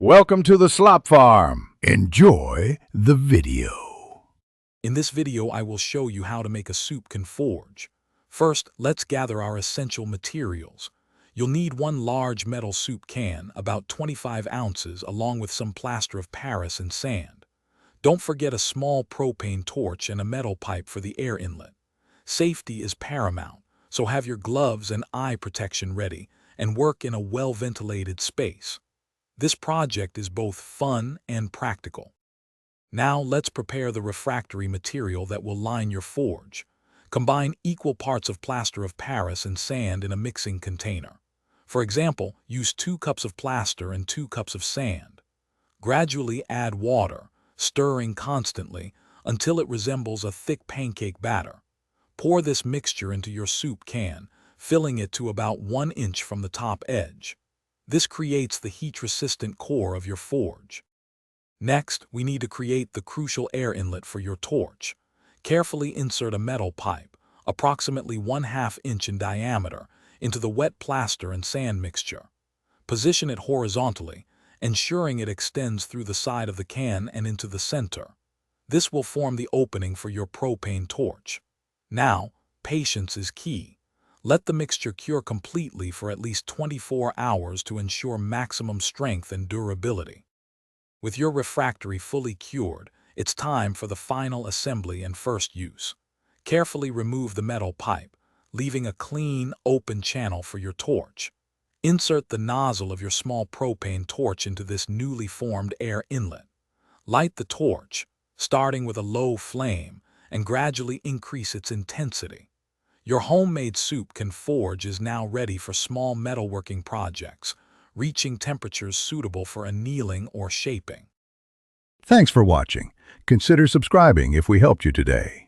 Welcome to the Slop Farm. Enjoy the video. In this video, I will show you how to make a soup can forge. First, let's gather our essential materials. You'll need one large metal soup can, about 25 ounces, along with some plaster of Paris and sand. Don't forget a small propane torch and a metal pipe for the air inlet. Safety is paramount, so have your gloves and eye protection ready and work in a well-ventilated space. This project is both fun and practical. Now let's prepare the refractory material that will line your forge. Combine equal parts of plaster of Paris and sand in a mixing container. For example, use 2 cups of plaster and 2 cups of sand. Gradually add water, stirring constantly until it resembles a thick pancake batter. Pour this mixture into your soup can, filling it to about 1 inch from the top edge. This creates the heat-resistant core of your forge. Next, we need to create the crucial air inlet for your torch. Carefully insert a metal pipe, approximately 1/2 inch in diameter, into the wet plaster and sand mixture. Position it horizontally, ensuring it extends through the side of the can and into the center. This will form the opening for your propane torch. Now, patience is key. Let the mixture cure completely for at least 24 hours to ensure maximum strength and durability. With your refractory fully cured, it's time for the final assembly and first use. Carefully remove the metal pipe, leaving a clean, open channel for your torch. Insert the nozzle of your small propane torch into this newly formed air inlet. Light the torch, starting with a low flame, and gradually increase its intensity. Your homemade soup can forge is now ready for small metalworking projects, reaching temperatures suitable for annealing or shaping. Thanks for watching. Consider subscribing if we helped you today.